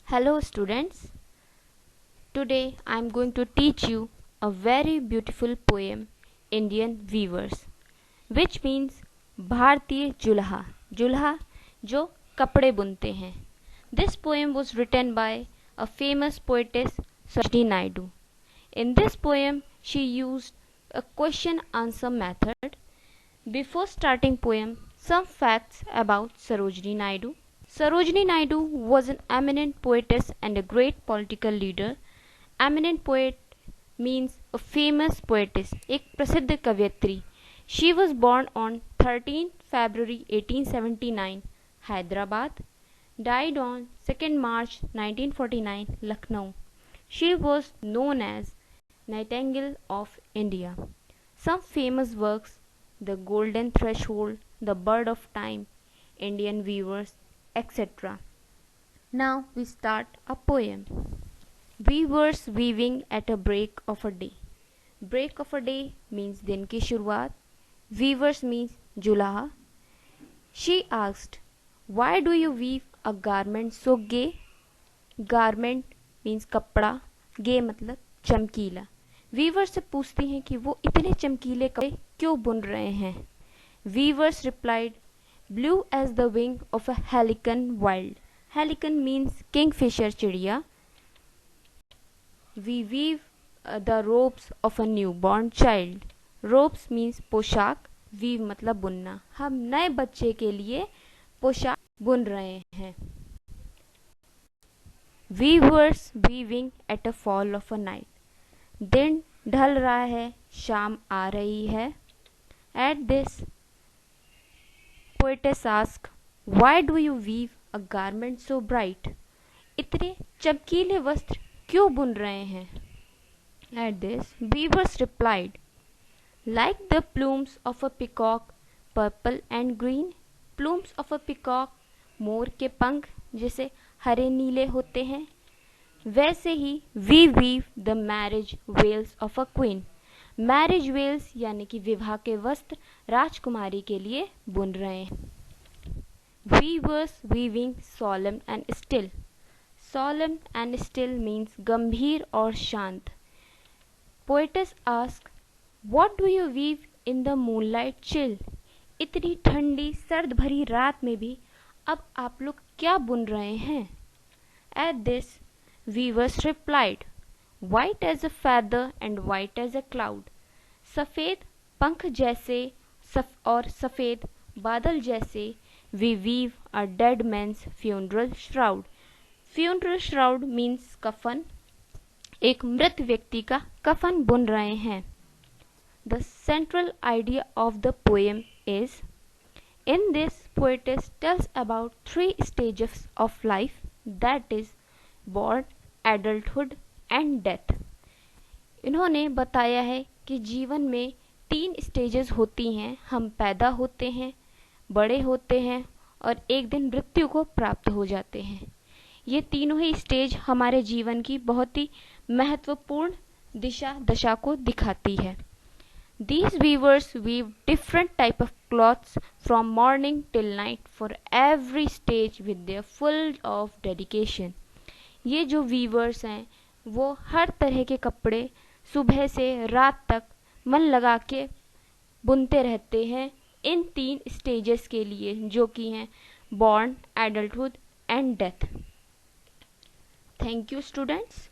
Hello students, today I am going to teach you a very beautiful poem Indian Weavers which means भारतीय जुल्हा जुल्हा जो कपड़े बुनते हैं. This poem was written by a famous poetess Sarojini Naidu. In this poem she used a question answer method. Before starting poem, some facts about Sarojini Naidu. Sarojini Naidu was an eminent poetess and a great political leader. Eminent poet means a famous poetess, एक प्रसिद्ध कवयित्री. She was born on 13 February 1879, Hyderabad. Died on 2nd March 1949, Lucknow. She was known as Nightingale of India. Some famous works: The Golden Threshold, The Bird of Time, Indian Weavers, etc. Now we start a poem. Weavers weaving at a break of a day. Break of a day means दिन की शुरुआत. Weavers means जुल्हा. She asked, why do you weave a garment so gay? Garment means कपड़ा, gay मतलब चमकीला. Weaver से पूछती हैं कि वो इतने चमकीले कपड़े क्यों बुन रहे हैं. Weavers replied, blue as the wing of a helicon wild. Helicon means kingfisher चिड़िया. We weave the robes of a newborn child. Robes means पोशाक. Weave मतलब बुनना. हम नए बच्चे के लिए पोशाक बुन रहे हैं. Weavers weaving at a fall of a night. दिन ढल रहा है, शाम आ रही है. At this, poetess asked, why do you weave a garment so bright? इतने चमकीले वस्त्र क्यों बुन रहे हैं? At this, weavers replied, like the plumes of a peacock, purple and green. Plumes of a peacock, मोर के पंख जैसे हरे नीले होते हैं, वैसे ही we weave the marriage veils of a queen. Marriage veils यानी कि विवाह के वस्त्र राजकुमारी के लिए बुन रहे हैं. Weavers weaving solemn and still. Solemn and still means गंभीर और शांत. Poetess asked, what do you weave in the moonlight chill? इतनी ठंडी सर्द भरी रात में भी अब आप लोग क्या बुन रहे हैं? At this, weavers replied, white as a feather and white as a cloud. सफ़ेद पंख जैसे और सफ़ेद बादल जैसे we weave a dead man's funeral shroud. Funeral shroud means कफन. एक मृत व्यक्ति का कफन बुन रहे हैं. The central idea of the poem is, in this poetess tells about 3 stages of life, that is born, adulthood and death. इन्होंने बताया है कि जीवन में 3 स्टेजेस होती हैं. हम पैदा होते हैं, बड़े होते हैं और एक दिन मृत्यु को प्राप्त हो जाते हैं. ये तीनों ही स्टेज हमारे जीवन की बहुत ही महत्वपूर्ण दशा को दिखाती है. These weavers weave different type of cloths from morning till night for every stage with their full of dedication. ये जो weavers हैं वो हर तरह के कपड़े सुबह से रात तक मन लगा के बुनते रहते हैं इन 3 स्टेजेस के लिए, जो कि हैं born, adulthood and death. Thank you students.